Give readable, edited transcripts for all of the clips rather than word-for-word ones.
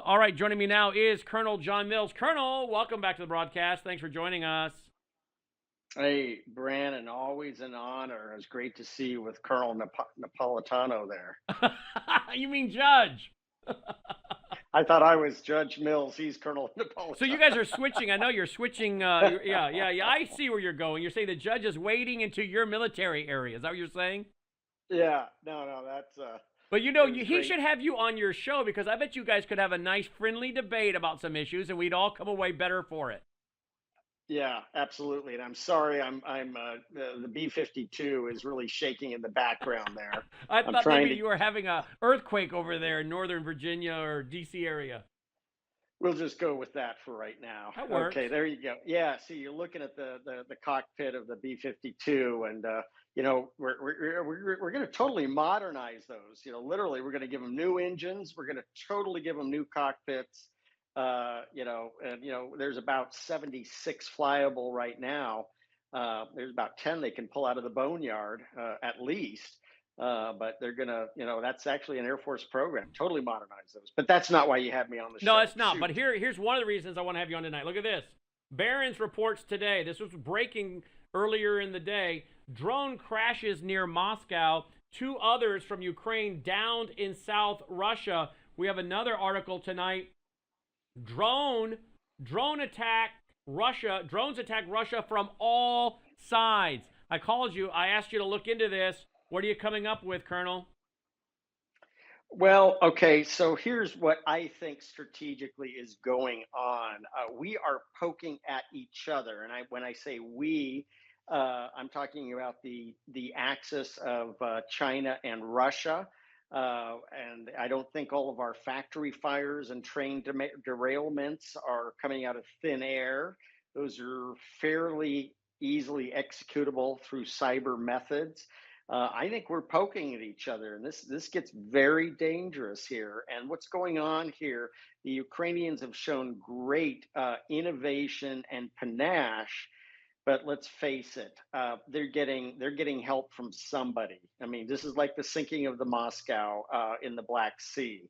All right, joining me now is Colonel John Mills. Colonel, welcome back to the broadcast. Thanks for joining us. Hey, Brannon, always an honor. It's great to see you with Colonel Napolitano there. You mean Judge? I thought I was Judge Mills. He's Colonel So you Napolitano. guys are switching. I know you're switching. Yeah. I see where you're going. You're saying the judge is wading into your military area. Is that what you're saying? Yeah, no, that's But you know, it was he great. should have you on your show because I bet you guys could have a nice, friendly debate about some issues, and we'd all come away better for it. Yeah, absolutely. And I'm sorry, the B-52 is really shaking in the background there. I I'm thought maybe trying to. you were having a earthquake over there in Northern Virginia or D.C. area. We'll just go with that for right now. That works. Okay, there you go. Yeah, see, you're looking at the cockpit of the B-52, and we're going to totally modernize those. Literally, we're going to give them new engines. We're going to totally give them new cockpits. There's about 76 flyable right now. There's about 10 they can pull out of the boneyard at least. But they're gonna, that's actually an Air Force program. Totally modernize those. But that's not why you had me on the No, show. it's not. Shoot. But here's one of the reasons I want to have you on tonight. Look at this. Barron's reports today. This was breaking earlier in the day. Drone crashes near Moscow. 2 others from Ukraine downed in South Russia. We have another article tonight. Drone attack Russia. Drones attack Russia from all sides. I called you. I asked you to look into this. What are you coming up with, Colonel? Well, okay. So here's what I think strategically is going on. We are poking at each other, and when I say we, I'm talking about the axis of China and Russia. And I don't think all of our factory fires and train derailments are coming out of thin air. Those are fairly easily executable through cyber methods. I think we're poking at each other, and this gets very dangerous here. And what's going on here? The Ukrainians have shown great innovation and panache, but let's face it, they're getting help from somebody. I mean, this is like the sinking of the Moscow in the Black Sea.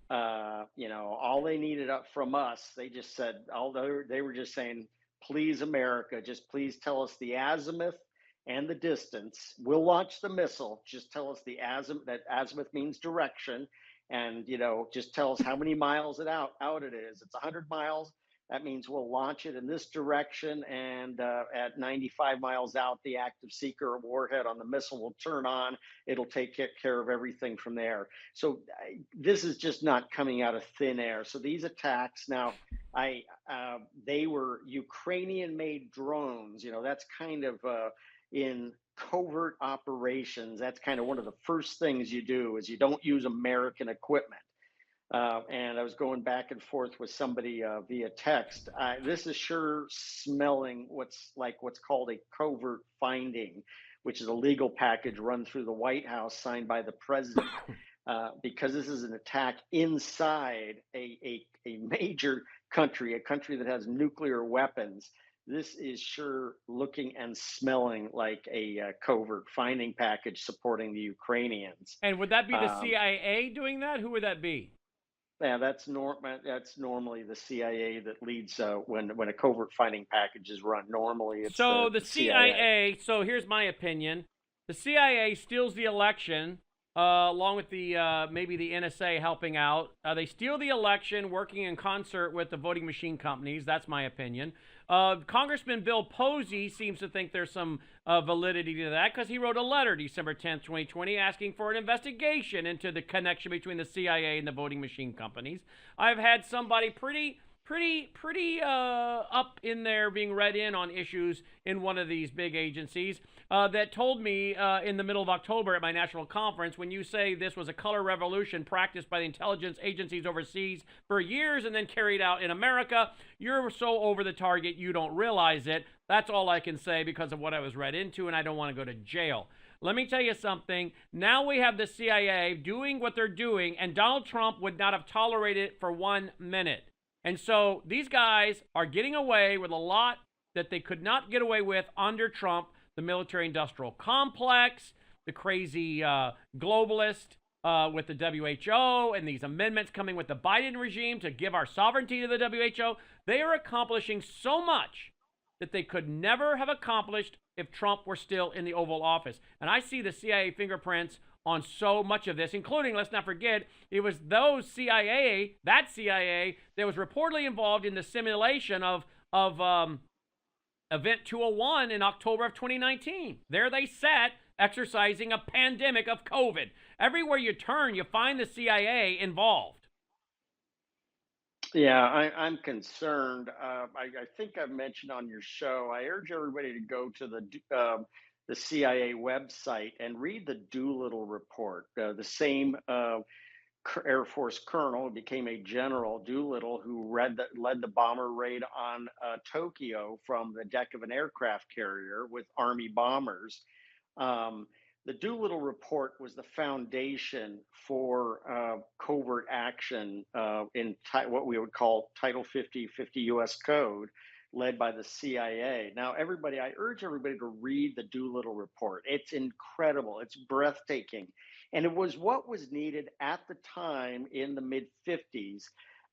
All they needed up from us, they just said, although they were just saying, please, America, just please tell us the azimuth and the distance. We'll launch the missile. Just tell us the azimuth. That azimuth means direction, and just tell us how many miles out it is. It's 100 miles. That means we'll launch it in this direction, and at 95 miles out, the active seeker warhead on the missile will turn on. It'll take care of everything from there. So this is just not coming out of thin air. So these attacks now, they were Ukrainian-made drones. That's kind of in covert operations. That's kind of one of the first things you do is you don't use American equipment. And I was going back and forth with somebody via text. This is sure smelling what's called a covert finding, which is a legal package run through the White House, signed by the president, because this is an attack inside a major country, a country that has nuclear weapons. This is sure looking and smelling like a covert finding package supporting the Ukrainians. And would that be the Um, CIA doing that? Who would that be? Yeah, that's normally the CIA that leads when a covert finding package is run. Normally, it's So the, the the CIA. CIA. So here's my opinion: the CIA steals the election, along with the maybe the NSA helping out. They steal the election, working in concert with the voting machine companies. That's my opinion. Congressman Bill Posey seems to think there's some validity to that because he wrote a letter December 10th, 2020, asking for an investigation into the connection between the CIA and the voting machine companies. I've had somebody pretty up in there being read in on issues in one of these big agencies that told me in the middle of October at my national conference, when you say this was a color revolution practiced by the intelligence agencies overseas for years and then carried out in America, you're so over the target you don't realize it. That's all I can say because of what I was read into, and I don't want to go to jail. Let me tell you something. Now we have the CIA doing what they're doing, and Donald Trump would not have tolerated it for 1 minute. And so these guys are getting away with a lot that they could not get away with under Trump, the military industrial complex, the crazy globalist with the WHO and these amendments coming with the Biden regime to give our sovereignty to the WHO. They are accomplishing so much that they could never have accomplished if Trump were still in the Oval Office. And I see the CIA fingerprints on so much of this, including, let's not forget, it was that CIA that was reportedly involved in the simulation of Event 201 in October of 2019. There they sat exercising a pandemic of COVID. Everywhere you turn, you find the CIA involved. Yeah, I'm concerned. I think I've mentioned on your show. I urge everybody to go to the CIA website and read the Doolittle report. The same Air Force colonel who became a general, Doolittle, who led the bomber raid on Tokyo from the deck of an aircraft carrier with Army bombers. The Doolittle report was the foundation for covert action in what we would call Title 50 U.S. Code, led by the CIA. Now, I urge everybody to read the Doolittle report. It's incredible. It's breathtaking. And it was what was needed at the time in the mid 50s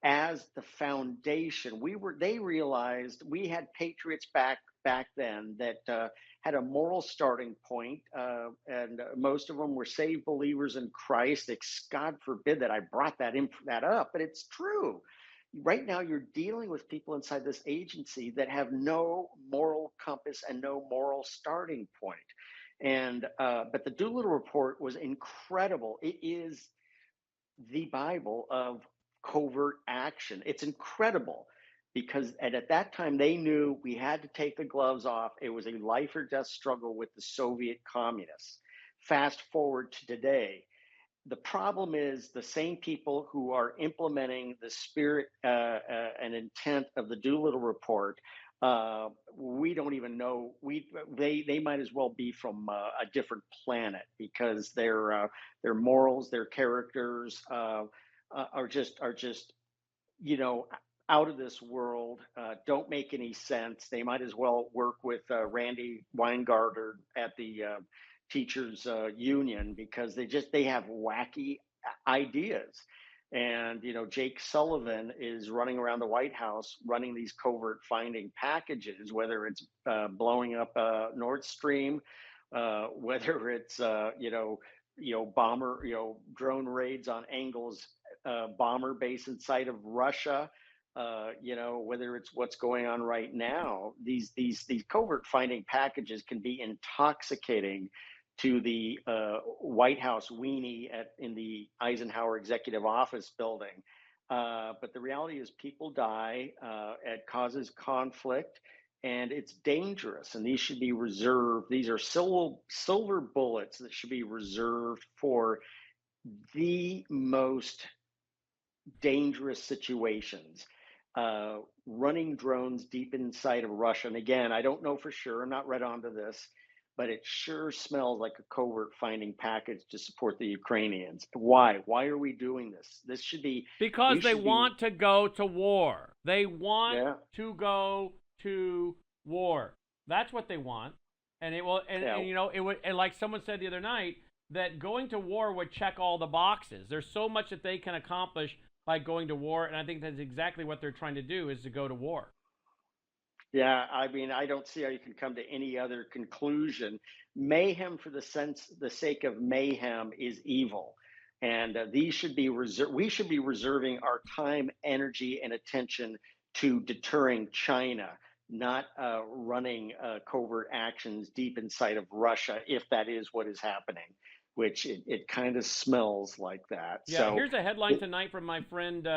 as the foundation. They realized we had patriots back then that had a moral starting point, and most of them were saved believers in Christ. God forbid that I brought that up, but it's true. Right now, you're dealing with people inside this agency that have no moral compass and no moral starting point. And but the Doolittle report was incredible. It is the Bible of covert action. It's incredible because at that time they knew we had to take the gloves off. It was a life or death struggle with the Soviet communists. Fast forward to today. The problem is the same people who are implementing the spirit and intent of the Doolittle report. We don't even know. They might as well be from a different planet because their morals, their characters are just out of this world. Don't make any sense. They might as well work with Randy Weingarten at the teachers union because they have wacky ideas. And Jake Sullivan is running around the White House running these covert finding packages, whether it's blowing up Nord Stream, whether it's bomber drone raids on Engel's bomber base inside of Russia, whether it's what's going on right now. These covert finding packages can be intoxicating to the White House weenie in the Eisenhower Executive Office building. But the reality is people die, it causes conflict, and it's dangerous. And these should be reserved. These are silver bullets that should be reserved for the most dangerous situations. Running drones deep inside of Russia. And again, I don't know for sure. I'm not read onto this, but it sure smells like a covert finding package to support the Ukrainians. Why? Why are we doing this? This should be because they want to go to war. They want to go to war. That's what they want. And it will. And it would. And like someone said the other night, that going to war would check all the boxes. There's so much that they can accomplish by going to war, and I think that's exactly what they're trying to do, is to go to war. Yeah, I mean, I don't see how you can come to any other conclusion. Mayhem for the sake of mayhem is evil, and these should be reserved. We should be reserving our time, energy, and attention to deterring China, not running covert actions deep inside of Russia, if that is what is happening, which it kind of smells like that. Yeah, so here's a headline tonight from my friend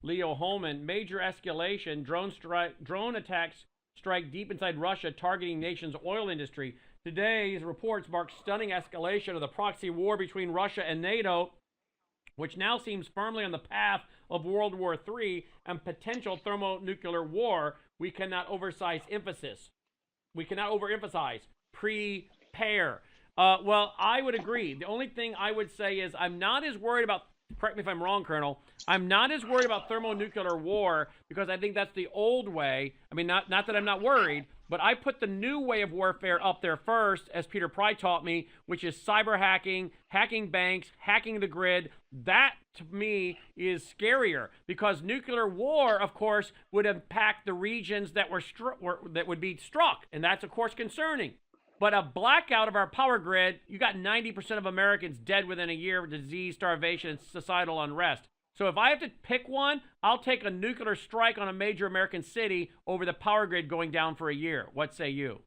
Leo Holman. Major escalation, drone attacks strike deep inside Russia, targeting nation's oil industry. Today's reports mark stunning escalation of the proxy war between Russia and NATO, which now seems firmly on the path of World War III and potential thermonuclear war. We cannot overemphasize. Prepare. Well, I would agree. The only thing I would say is I'm not as worried about, correct me if I'm wrong, Colonel, I'm not as worried about thermonuclear war because I think that's the old way. I mean, not that I'm not worried, But I put the new way of warfare up there first, as Peter Pry taught me, which is cyber hacking, hacking banks, hacking the grid. That, to me, is scarier because nuclear war, of course, would impact the regions that that would be struck, and that's, of course, concerning. But a blackout of our power grid, you got 90% of Americans dead within a year of disease, starvation, and societal unrest. So if I have to pick one, I'll take a nuclear strike on a major American city over the power grid going down for a year. What say you?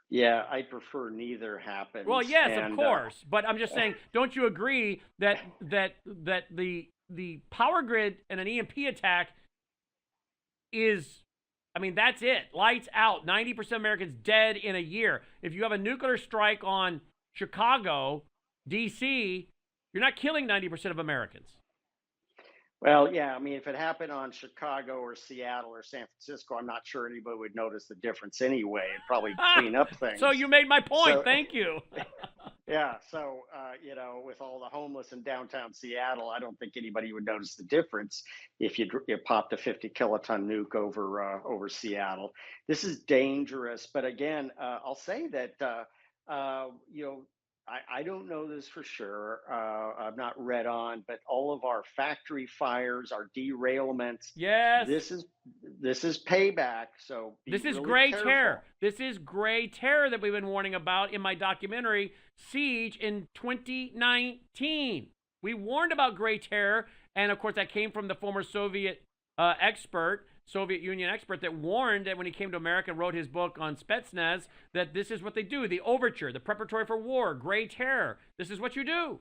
Yeah, I prefer neither Well, happens. yes, of And course, but I'm just saying, don't you agree that the power grid and an EMP attack is, I mean, that's it. Lights out. 90% of Americans dead in a year. If you have a nuclear strike on Chicago, D.C., you're not killing 90% of Americans. well, yeah, I mean, if it happened on Chicago or Seattle or San Francisco, I'm not sure anybody would notice the difference anyway. It'd probably clean up So things. you made my point. So, Thank you. yeah, so with all the homeless in downtown Seattle, I don't think anybody would notice the difference if you popped a 50 kiloton nuke over Seattle. This is dangerous, but again, I'll say that you know I don't know this for sure. I've not read on, but all of our factory fires, our derailments, Yes. this is this is payback. So be This is really gray careful. terror. This is gray terror that we've been warning about in my documentary, Siege, in 2019. We warned about gray terror, and of course, that came from the former Soviet Union expert that warned that when he came to America and wrote his book on Spetsnaz, that this is what they do, the overture, the preparatory for war, gray terror. This is what you do.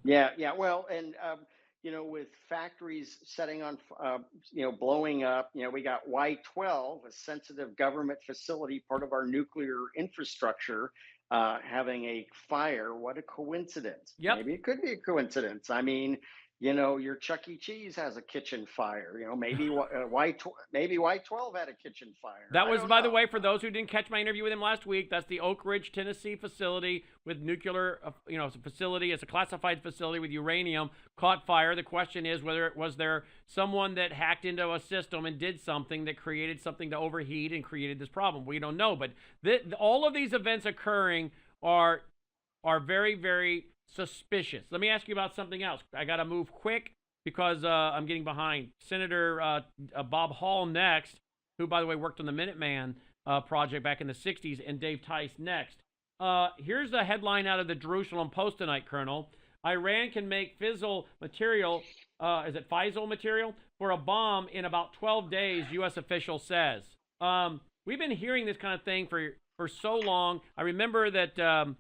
Yeah, yeah. Well, and with factories setting on, blowing up. We got Y12, a sensitive government facility, part of our nuclear infrastructure, having a fire. What a coincidence! Yep. Maybe it could be a coincidence. I mean, your Chuck E. Cheese has a kitchen fire. Maybe Y12 had a kitchen fire. That I was, don't by the know. way, for those who didn't catch my interview with him last week, that's the Oak Ridge, Tennessee facility with nuclear, it's a facility, it's a classified facility with uranium, caught fire. The question is was there someone that hacked into a system and did something that created something to overheat and created this problem. We don't know, but all of these events occurring are very, very suspicious. Let me ask you about something else. I got to move quick because I'm getting behind. Senator Bob Hall next, who, by the way, worked on the Minuteman project back in the 60s, and Dave Tice next. Here's a headline out of the Jerusalem Post tonight, Colonel. Iran can make fissile material, fissile material, for a bomb in about 12 days, U.S. official says. We've been hearing this kind of thing for so long. I remember that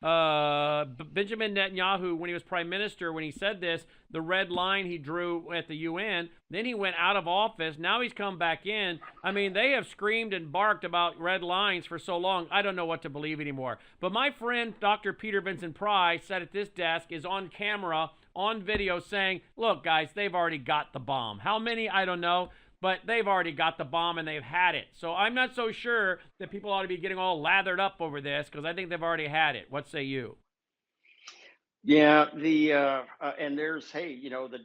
Benjamin Netanyahu, when he was prime minister, when he said this, the red line he drew at the UN, then he went out of office. Now he's come back in. I mean, they have screamed and barked about red lines for so long. I don't know what to believe anymore. But my friend, Dr. Peter Vincent Pry, sat at this desk, is on camera, on video, saying, look, guys, they've already got the bomb. How many? I don't know. But they've already got the bomb and they've had it. So I'm not so sure that people ought to be getting all lathered up over this because I think they've already had it. What say you? Yeah, and there's the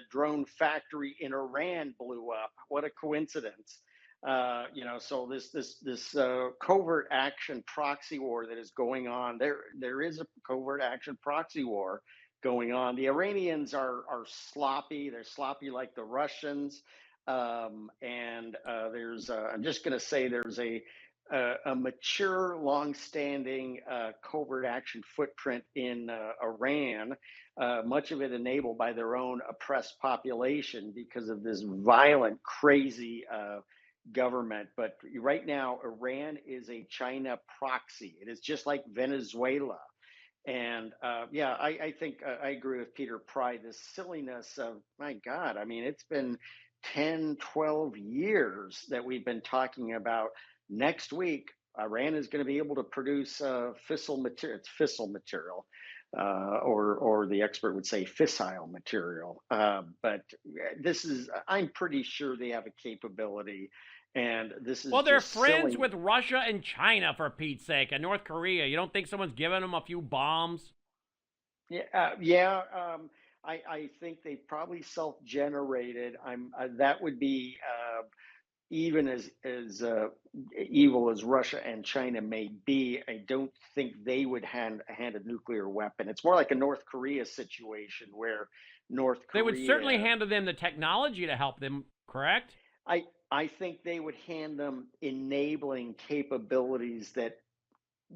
drone factory in Iran blew up. What a coincidence. So this covert action proxy war that is going on. There is a covert action proxy war going on. The Iranians are sloppy. They're sloppy like the Russians. And I'm just going to say there's a mature, long-standing covert action footprint in Iran, much of it enabled by their own oppressed population because of this violent, crazy government. But right now, Iran is a China proxy. It is just like Venezuela. And I think I agree with Peter Pry, this silliness of, my God, I mean, it's been 10, 12 years that we've been talking about. Next week, Iran is going to be able to produce fissile material. It's fissile material, or the expert would say fissile material. But I'm pretty sure they have a capability. And this is well, they're just friends silly. with Russia and China, for Pete's sake, and North Korea. You don't think someone's giving them a few bombs? Yeah. I think they probably self-generated. That would be even as evil as Russia and China may be, I don't think they would hand a nuclear weapon. It's more like a North Korea situation where North They would certainly Korea, hand them the technology to help them, correct? I think they would hand them enabling capabilities that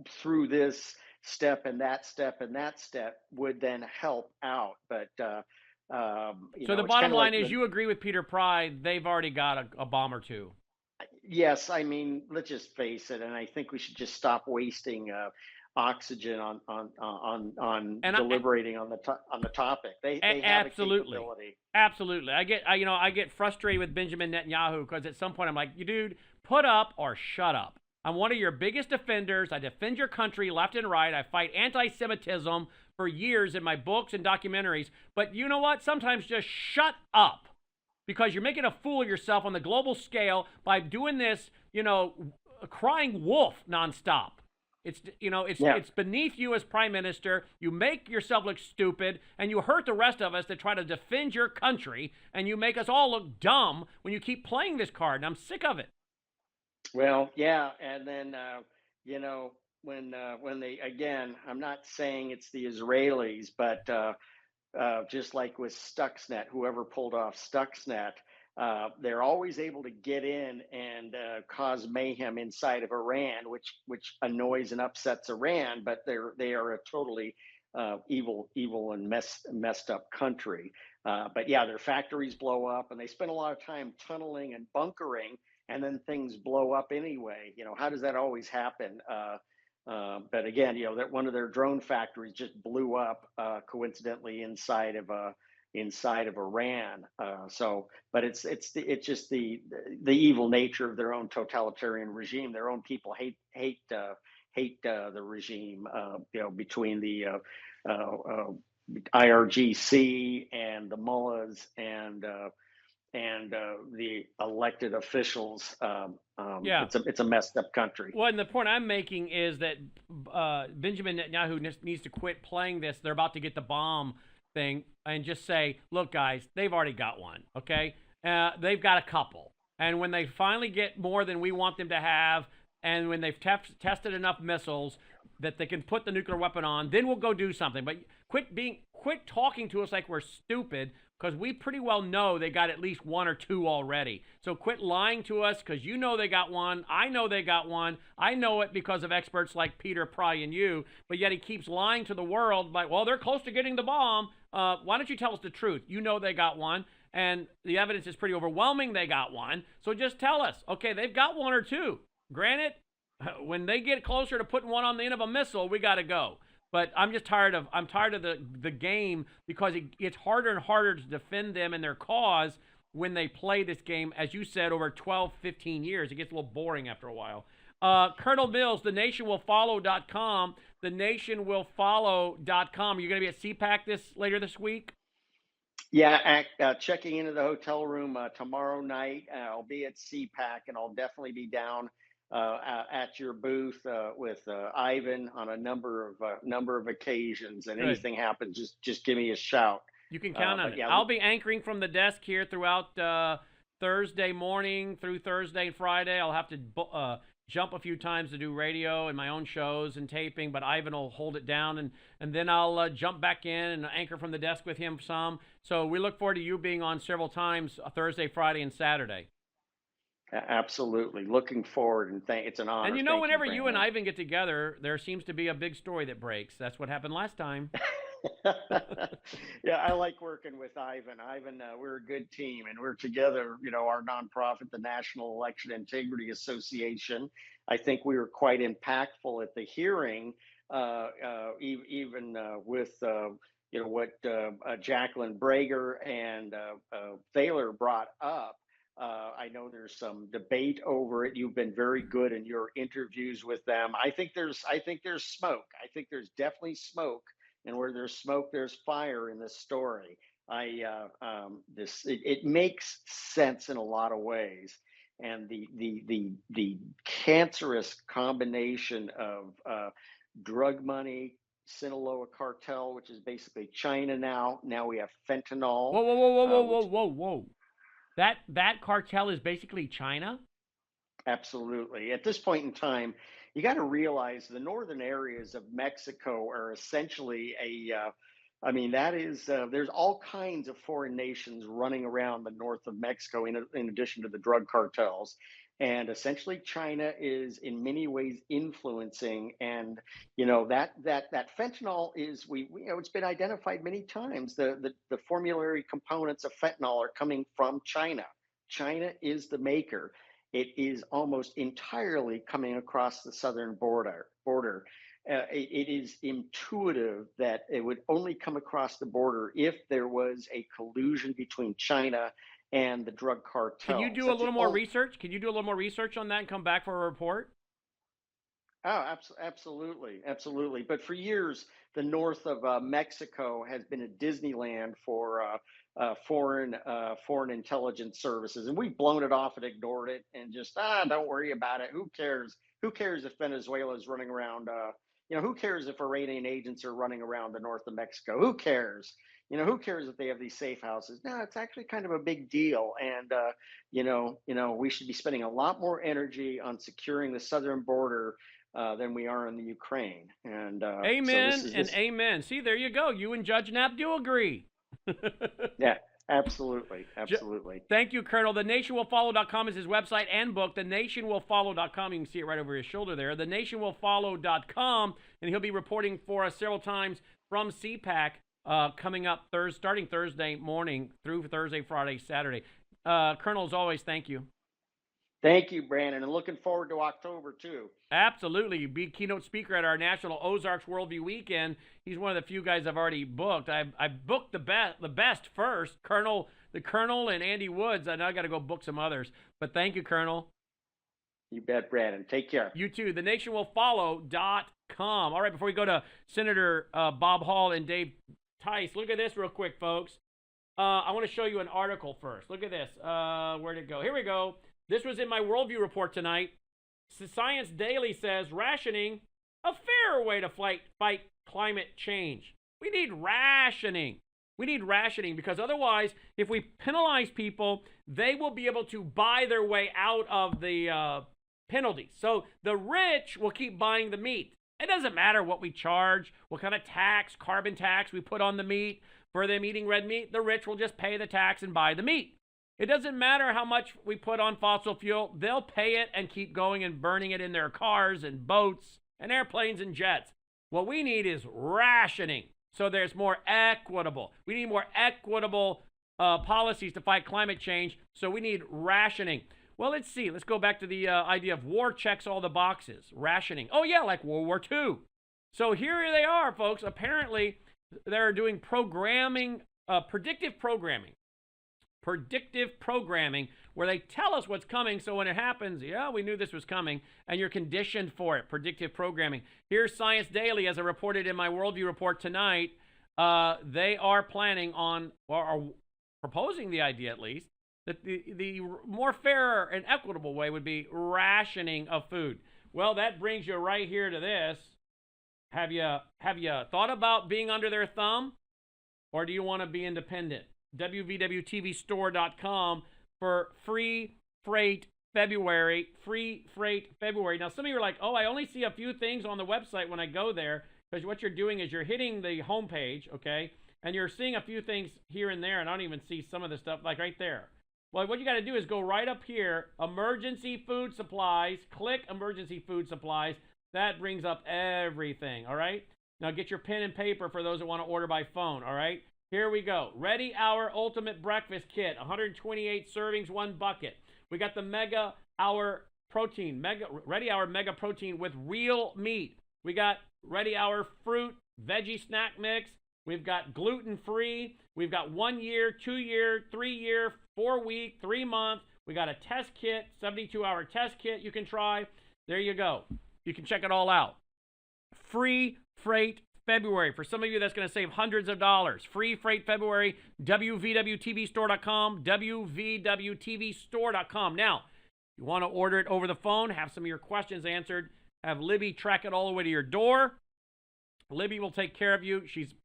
through this step and that step and that step would then help out. But So the it's bottom kind of line like is the you agree with Peter Pry, they've already got a bomb or two. yes, I mean, let's just face it, and I think we should just stop wasting oxygen on And deliberating on on the topic. They have a absolutely. capability. Absolutely. I get frustrated with Benjamin Netanyahu because at some point I'm like, you dude, put up or shut up. I'm one of your biggest defenders. I defend your country left and right. I fight anti-Semitism for years in my books and documentaries. But you know what? Sometimes just shut up because you're making a fool of yourself on the global scale by doing this, crying wolf nonstop. It's Yeah. it's beneath you as prime minister. You make yourself look stupid, and you hurt the rest of us that try to defend your country, and you make us all look dumb when you keep playing this card. And I'm sick of it. Well, yeah, and then you know when they again, I'm not saying it's the Israelis, but just like with Stuxnet, whoever pulled off Stuxnet, they're always able to get in and cause mayhem inside of Iran, which annoys and upsets Iran. But they are a totally evil and messed up country. But yeah, their factories blow up, and they spend a lot of time tunneling and bunkering, and then things blow up anyway. How does that always happen? But again, that one of their drone factories just blew up coincidentally inside of Iran. But it's just the evil nature of their own totalitarian regime. Their own people hate the regime. Between the IRGC and the mullahs and the elected officials. Yeah. It's a messed up country. Well, and the point I'm making is that Benjamin Netanyahu needs to quit playing this. They're about to get the bomb thing and just say, look, guys, they've already got one. Okay, they've got a couple, and when they finally get more than we want them to have, and when they've tested enough missiles that they can put the nuclear weapon on, then we'll go do something. But quit talking to us like we're stupid because we pretty well know they got at least one or two already. So quit lying to us because you know they got one. I know they got one. I know it because of experts like Peter Pry and you. But yet he keeps lying to the world like, well, they're close to getting the bomb. Why don't you tell us the truth? You know they got one. And the evidence is pretty overwhelming they got one. So just tell us, okay, they've got one or two. Granted, when they get closer to putting one on the end of a missile, we got to go. But I'm tired of the game because it's harder and harder to defend them and their cause when they play this game, as you said, over 12, 15 years. It gets a little boring after a while. Colonel Mills, thenationwillfollow.com. Thenationwillfollow.com. Are you going to be at CPAC later this week? Yeah, checking into the hotel room tomorrow night. I'll be at CPAC, and I'll definitely be down at your booth with Ivan on a number of occasions. And Good. anything happens, just give me a shout. You can count on it. Yeah, I'll be anchoring from the desk here throughout Thursday morning through Thursday and Friday. I'll have to jump a few times to do radio and my own shows and taping, but Ivan will hold it down, and then I'll jump back in and anchor from the desk with him some. So we look forward to you being on several times Thursday, Friday, and Saturday. absolutely. Looking forward, and it's an honor. And Thank whenever you and Brannon. Ivan get together, there seems to be a big story that breaks. That's what happened last time. Yeah, I like working with Ivan. Ivan, we're a good team, and we're together. Our nonprofit, the National Election Integrity Association. I think we were quite impactful at the hearing, even with what Jacqueline Brager and Thaler brought up. I know there's some debate over it. You've been very good in your interviews with them. I think there's smoke. I think there's definitely smoke, and where there's smoke, there's fire in this story. It makes sense in a lot of ways, and the cancerous combination of drug money, Sinaloa cartel, which is basically China now. Now we have fentanyl. Whoa, whoa, whoa, whoa, whoa, Which whoa, whoa, whoa. that cartel is basically China? Absolutely. At this point in time, you got to realize the northern areas of Mexico are essentially I mean, that is, there's all kinds of foreign nations running around the north of Mexico in addition to the drug cartels. And essentially, China is in many ways influencing, and that fentanyl is it's been identified many times. The formulary components of fentanyl are coming from China. China is the maker. It is almost entirely coming across the southern border. It is intuitive that it would only come across the border if there was a collusion between China and the drug Can you cartels. do a little more research? Can you do a little more research on that and come back for a report? Oh, absolutely, absolutely. But for years, the north of Mexico has been a Disneyland for foreign intelligence services, and we've blown it off and ignored it, and just don't worry about it. Who cares? Who cares if Venezuela is running around? Who cares if Iranian agents are running around the north of Mexico? Who cares? Who cares if they have these safe houses? No, it's actually kind of a big deal, and we should be spending a lot more energy on securing the southern border than we are in the Ukraine. And so this Amen is and this. amen. See, there you go. You and Judge Knapp do agree. Yeah, absolutely, absolutely. Thank you, Colonel. TheNationWillFollow.com is his website and book. TheNationWillFollow.com. You can see it right over his shoulder there. TheNationWillFollow.com, and he'll be reporting for us several times from CPAC coming up starting Thursday morning through Thursday, Friday, Saturday. Colonel, as always, thank you. Thank you, Brannon, and looking forward to October too. Absolutely. Be keynote speaker at our National Ozarks Worldview Weekend. He's one of the few guys I've already booked. I've booked the best first, the Colonel and Andy Woods, and I got to go book some others. But thank you, Colonel. You bet, Brannon. Take care. You too. TheNationWillFollow.com. All right, before we go to Senator Bob Hall and Dave Tice, look at this real quick, folks. I want to show you an article first. Look at this. Where'd it go? Here we go. This was in my Worldview report tonight. Science Daily says rationing, a fairer way to fight climate change. We need rationing. We need rationing because otherwise, if we penalize people, they will be able to buy their way out of the penalties. So the rich will keep buying the meat. It doesn't matter what we charge, what kind of tax, carbon tax we put on the meat for them eating red meat. The rich will just pay the tax and buy the meat. It doesn't matter how much we put on fossil fuel. They'll pay it and keep going and burning it in their cars and boats and airplanes and jets. What we need is rationing. So there's more equitable. We need more equitable policies to fight climate change. So we need rationing. Well, let's see. Let's go back to the idea of war checks all the boxes. Rationing. Oh, yeah, like World War II. So here they are, folks. Apparently, they're doing programming, predictive programming where they tell us what's coming. So when it happens, yeah, we knew this was coming, and you're conditioned for it. Predictive programming. Here's Science Daily, as I reported in my Worldview report tonight. They are planning on, or are proposing the idea at least, that the more fair and equitable way would be rationing of food. Well, that brings you right here to this. Have you thought about being under their thumb, or do you want to be independent? WVWTVstore.com for free freight February. Free freight February. Now, some of you are like, oh, I only see a few things on the website when I go there, because what you're doing is you're hitting the homepage, okay, and you're seeing a few things here and there, and I don't even see some of the stuff, like right there. Well, what you got to do is go right up here, emergency food supplies, click emergency food supplies. That brings up everything, all right? Now, get your pen and paper for those that want to order by phone, all right? Here we go. Ready Hour Ultimate Breakfast Kit, 128 servings, 1 bucket. We got the Mega Hour Protein, Ready Hour Mega Protein with real meat. We got Ready Hour Fruit Veggie Snack Mix. We've got gluten-free. We've got 1 year, 2 year, 3 year, 4 week, 3 month. We got a test kit, 72-hour test kit you can try. There you go. You can check it all out. Free freight February. For some of you, that's going to save hundreds of dollars. Free freight February, WVWTVstore.com, WVWTVstore.com. Now, you want to order it over the phone, have some of your questions answered, have Libby track it all the way to your door. Libby will take care of you. She was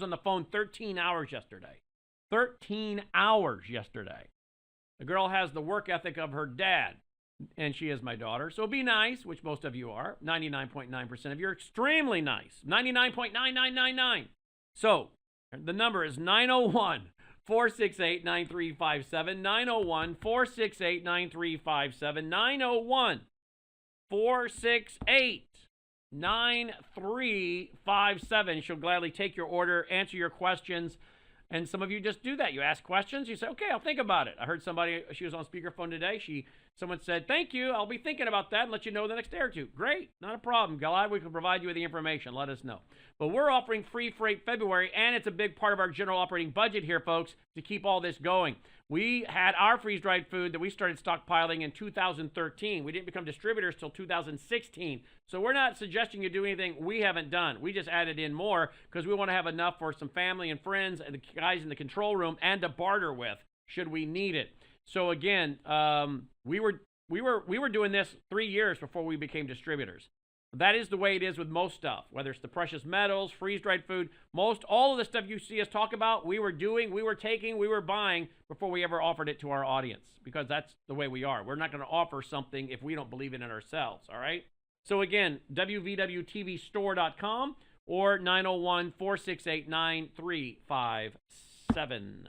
on the phone 13 hours yesterday. 13 hours yesterday. The girl has the work ethic of her dad, and she is my daughter. So be nice, which most of you are. 99.9% of you are extremely nice. 99.9999. So the number is 901 468 9357. 901 468 9357. 901 468 9357. She'll gladly take your order, answer your questions. And some of you just do that. You ask questions. You say, okay, I'll think about it. I heard somebody, she was on speakerphone today. Someone said, thank you. I'll be thinking about that and let you know the next day or two. Great. Not a problem. Glad we can provide you with the information. Let us know. But we're offering free freight February, and it's a big part of our general operating budget here, folks, to keep all this going. We had our freeze-dried food that we started stockpiling in 2013. We didn't become distributors till 2016. So we're not suggesting you do anything we haven't done. We just added in more because we want to have enough for some family and friends and the guys in the control room and to barter with should we need it. So again, we were doing this 3 years before we became distributors. That is the way it is with most stuff, whether it's the precious metals, freeze-dried food, all of the stuff you see us talk about, we were doing, we were taking, we were buying before we ever offered it to our audience, because that's the way we are. We're not going to offer something if we don't believe in it ourselves, all right? So again, WVWTVstore.com or 901-468-9357.